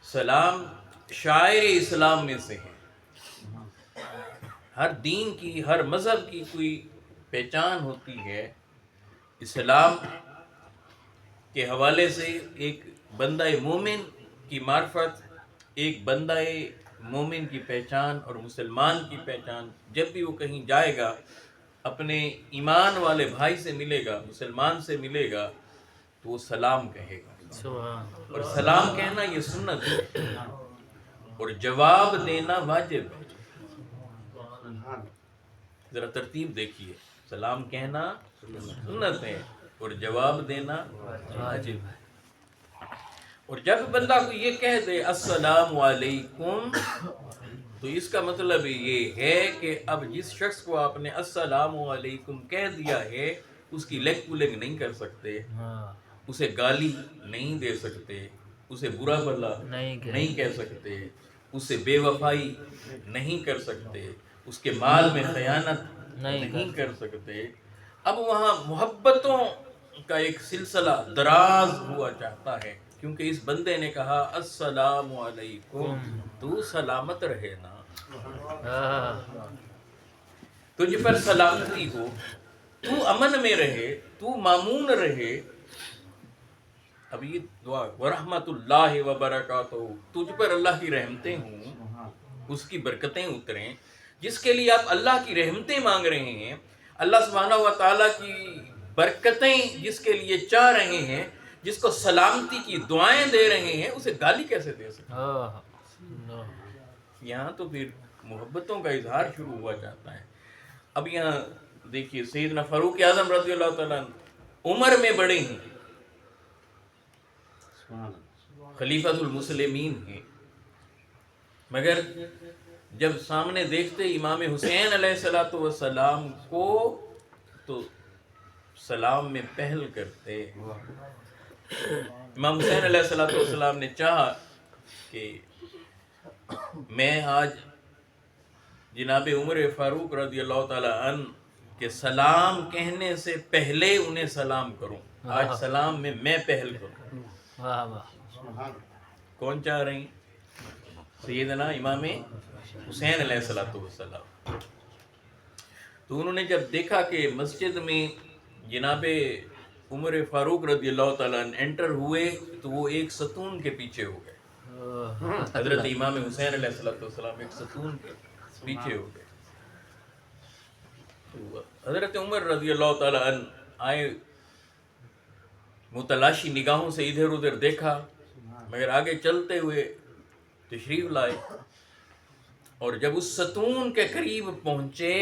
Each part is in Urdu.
سلام شاعر اسلام میں سے ہے. ہر دین کی، ہر مذہب کی کوئی پہچان ہوتی ہے. اسلام کے حوالے سے ایک بندہ مومن کی معرفت، ایک بندہ مومن کی پہچان اور مسلمان کی پہچان، جب بھی وہ کہیں جائے گا اپنے ایمان والے بھائی سے ملے گا، مسلمان سے ملے گا، تو وہ سلام کہے گا. اور سلام کہنا یہ سنت ہے اور جواب دینا واجب ہے. ذرا ترتیب دیکھیے، سلام کہنا سنت ہے اور جواب دینا واجب ہے. اور جب بندہ کو یہ کہہ دے السلام علیکم، تو اس کا مطلب یہ ہے کہ اب جس شخص کو آپ نے السلام علیکم کہہ دیا ہے اس کی لیگ پولنگ نہیں کر سکتے، اسے گالی نہیں دے سکتے، اسے برا بھلا نہیں کہہ سکتے، اسے بے وفائی نہیں کر سکتے، اس کے مال میں خیانت نہیں کر سکتے. اب وہاں محبتوں کا ایک سلسلہ دراز ہوا چاہتا ہے، کیونکہ اس بندے نے کہا السلام علیکم، تو سلامت رہے نا، تجھ پر سلامتی ہو، تو امن میں رہے، تو مامون رہے. اب یہ دعا ورحمت اللہ وبرکاتہ، تجھ پر اللہ کی رحمتیں ہوں، اس کی برکتیں اتریں. جس کے لیے آپ اللہ کی رحمتیں مانگ رہے ہیں، اللہ سبحانہ و تعالیٰ کی برکتیں جس کے لیے چاہ رہے ہیں، جس کو سلامتی کی دعائیں دے رہے ہیں، اسے گالی کیسے دے سکتے؟ یہاں تو پھر محبتوں کا اظہار شروع ہوا جاتا ہے. اب یہاں دیکھیے سیدنا فاروق اعظم رضی اللہ تعالیٰ عمر میں بڑے ہیں، خلیفۃ المسلمین ہیں، مگر جب سامنے دیکھتے امام حسین علیہ السلام کو تو سلام میں پہل کرتے. امام حسین علیہ السلام نے چاہا کہ میں آج جناب عمر فاروق رضی اللہ تعالی عنہ کے سلام کہنے سے پہلے انہیں سلام کروں، آج سلام میں میں پہل کروں. کون چاہ رہے ہیں؟ سیدنا امام حسین علیہ السلام. تو انہوں نے جب دیکھا کہ مسجد میں جناب عمر فاروق رضی اللہ تعالیٰ عنہ انٹر ہوئے تو وہ ایک ستون کے پیچھے ہو گئے. حضرت امام حسین علیہ السلام ایک ستون کے پیچھے ہو گئے. حضرت عمر رضی اللہ تعالیٰ عنہ آئے، متلاشی نگاہوں سے ادھر ادھر دیکھا، مگر آگے چلتے ہوئے تشریف لائے. اور جب اس ستون کے قریب پہنچے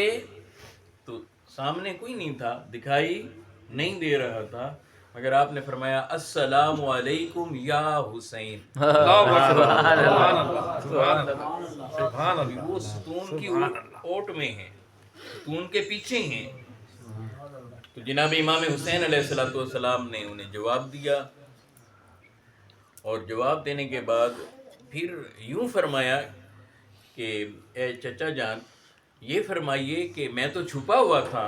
تو سامنے کوئی نہیں تھا، دکھائی نہیں دے رہا تھا، مگر آپ نے فرمایا السلام علیکم یا حسین. وہ ستون کی اوٹ میں ہیں، ستون کے پیچھے ہیں. تو جناب امام حسین علیہ السلام نے انہیں جواب دیا، اور جواب دینے کے بعد پھر یوں فرمایا کہ اے چچا جان، یہ فرمائیے کہ میں تو چھپا ہوا تھا،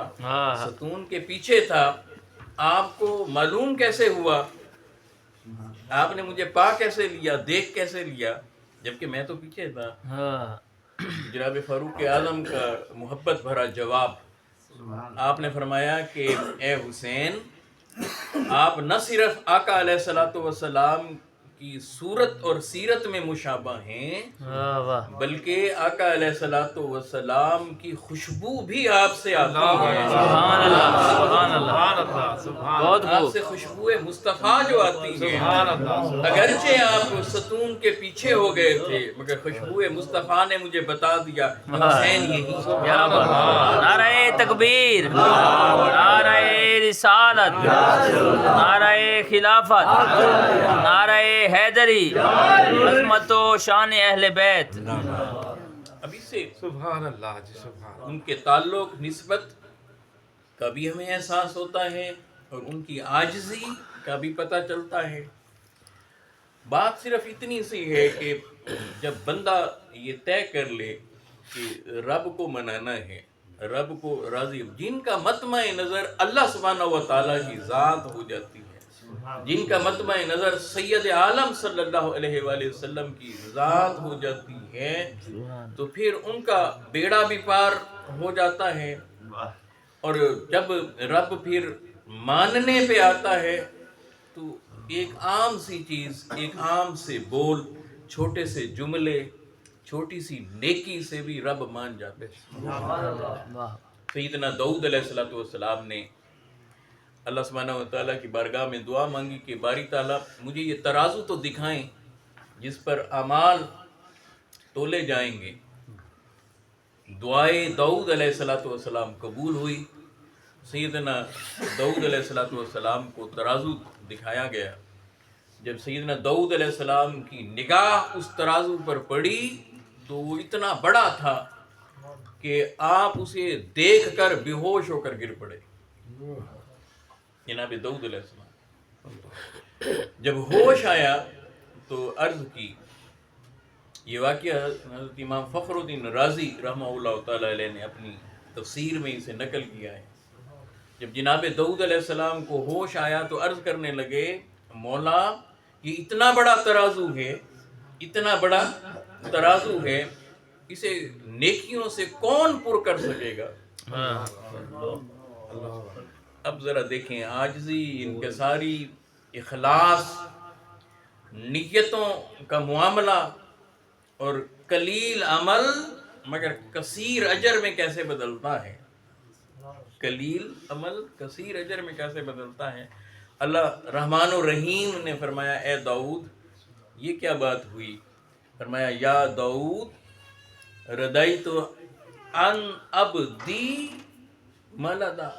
ستون کے پیچھے تھا، آپ کو معلوم کیسے ہوا؟ آپ نے مجھے پا کیسے لیا، دیکھ کیسے لیا، جبکہ میں تو پیچھے تھا؟ جناب فاروق اعظم کا محبت بھرا جواب، آپ نے فرمایا کہ اے حسین، آپ نہ صرف آقا علیہ السلام کی صورت اور سیرت میں مشابہ ہیں، بلکہ آقا علیہ السلام کی خوشبو بھی آپ سے آتی ہے. آپ سے خوشبو مصطفیٰ جو آتی ہے، اگرچہ آپ ستون کے پیچھے ہو گئے تھے، مگر خوشبو مصطفیٰ نے مجھے بتا دیا حسین یہی. نعرہ تکبیر، نعرہ رسالت، نعرہ خلافت، نعرہ حیدری، عظمت و شان اہل بیت. ابھی سے سبحان اللہ جی، سبحان ان کے تعلق نسبت کا بھی ہمیں احساس ہوتا ہے اور ان کی عاجزی کا بھی پتہ چلتا ہے. بات صرف اتنی سی ہے کہ جب بندہ یہ طے کر لے کہ رب کو منانا ہے، رب کو راضی، جن کا مطمع نظر اللہ سبحانہ و تعالیٰ کی ذات ہو جاتی ہے، جن کا مطمع نظر سید عالم صلی اللہ علیہ وآلہ وسلم کی ذات ہو جاتی ہے تو پھر ان کا بیڑا بھی پار ہو جاتا ہے، اور جب رب پھر ماننے پہ آتا ہے تو ایک عام سی چیز، ایک عام سے بول، چھوٹے سے جملے، چھوٹی سی نیکی سے بھی رب مان جاتے ہیں۔ سیدنا داؤد علیہ السلام نے اللہ سبحانہ وتعالیٰ کی بارگاہ میں دعا مانگی کہ باری تعالیٰ مجھے یہ ترازو تو دکھائیں جس پر اعمال تولے جائیں گے۔ دعائے داؤد علیہ السلام قبول ہوئی، سیدنا داؤد علیہ السلام کو ترازو دکھایا گیا۔ جب سیدنا داؤد علیہ السلام کی نگاہ اس ترازو پر پڑی تو وہ اتنا بڑا تھا کہ آپ اسے دیکھ کر بے ہوش ہو کر گر پڑے۔ جناب داؤد علیہ السلام جب ہوش آیا تو عرض کی، یہ واقعہ حضرت امام فخر الدین رازی رحمہ اللہ تعالی علیہ نے اپنی تفسیر میں اسے نقل کیا ہے۔ جب جناب داؤد علیہ السلام کو ہوش آیا تو عرض کرنے لگے، مولا یہ اتنا بڑا ترازو ہے، اتنا بڑا ترازو ہے، اسے نیکیوں سے کون پر کر سکے گا؟ اب ذرا دیکھیں عاجزی، انکساری، اخلاص، نیتوں کا معاملہ اور قلیل عمل مگر کثیر اجر میں کیسے بدلتا ہے۔ قلیل عمل کثیر اجر میں کیسے بدلتا ہے۔ اللہ رحمان الرحیم نے فرمایا، اے داؤد یہ کیا بات ہوئی؟ فرمایا، یا داؤد ردیت ان عبدی ملدا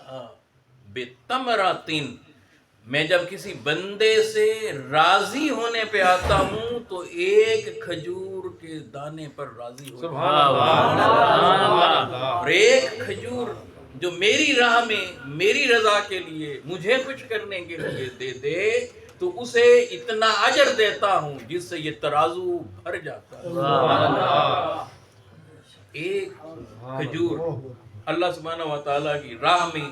بتمرات، میں جب کسی بندے سے راضی ہونے پہ آتا ہوں تو ایک کھجور کے دانے پر راضی ہوتا ہوں، اور ایک کھجور جو میری راہ میں میری رضا کے لیے مجھے کچھ کرنے کے لیے دے دے تو اسے اتنا اجر دیتا ہوں جس سے یہ ترازو بھر جاتا ہے۔ ایک کھجور اللہ سبحانہ و تعالیٰ کی راہ میں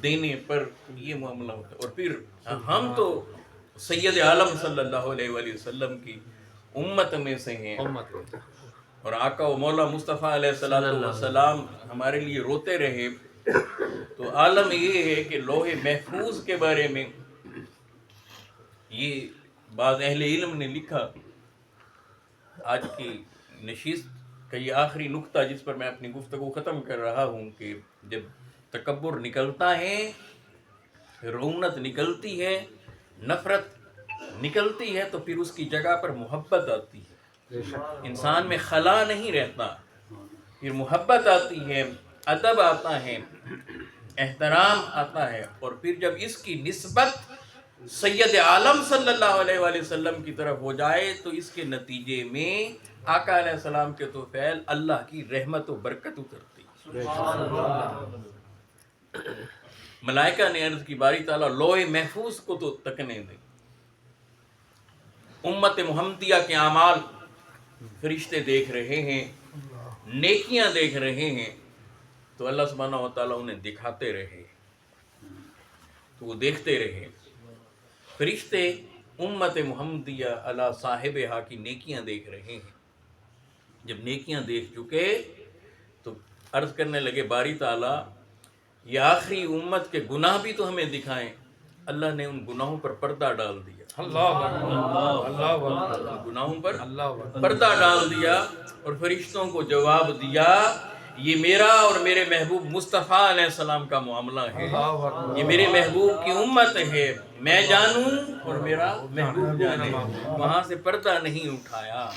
دینے پر یہ معاملہ ہوتا ہے۔ اور پھر ہم تو سید عالم صلی اللہ علیہ وآلہ وسلم کی امت میں سے ہیں، اور آقا و مولا مصطفیٰ علیہ السلام ہمارے لیے روتے رہے۔ تو عالم یہ ہے کہ لوح محفوظ کے بارے میں یہ بعض اہل علم نے لکھا۔ آج کی نشست کا یہ آخری نقطہ جس پر میں اپنی گفتگو ختم کر رہا ہوں کہ جب تکبر نکلتا ہے، رعونت نکلتی ہے، نفرت نکلتی ہے، تو پھر اس کی جگہ پر محبت آتی ہے۔ انسان میں خلا نہیں رہتا، پھر محبت آتی ہے، ادب آتا ہے، احترام آتا ہے، اور پھر جب اس کی نسبت سید عالم صلی اللہ علیہ وآلہ وسلم کی طرف ہو جائے تو اس کے نتیجے میں آقا علیہ السلام کے طفیل اللہ کی رحمت و برکت اترتی۔ ملائکہ نے عرض کی، باری تعالیٰ لوح محفوظ کو تو تکنے دے۔ امت محمدیہ کے اعمال فرشتے دیکھ رہے ہیں، نیکیاں دیکھ رہے ہیں، تو اللہ سبحانہ و تعالیٰ انہیں دکھاتے رہے، تو وہ دیکھتے رہے۔ فرشتے امت محمدیہ علی صاحبہا کی نیکیاں دیکھ رہے ہیں۔ جب نیکیاں دیکھ چکے تو عرض کرنے لگے، باری تعالیٰ یہ آخری امت کے گناہ بھی تو ہمیں دکھائیں۔ اللہ نے ان گناہوں پر پردہ ڈال دیا، گناہوں پر پردہ ڈال دیا، اور فرشتوں کو جواب دیا، یہ میرا اور میرے محبوب مصطفیٰ علیہ السلام کا معاملہ ہے، یہ میرے محبوب کی امت ہے، میں جانوں اور میرا محبوب جانے۔ وہاں سے پردہ نہیں اٹھایا۔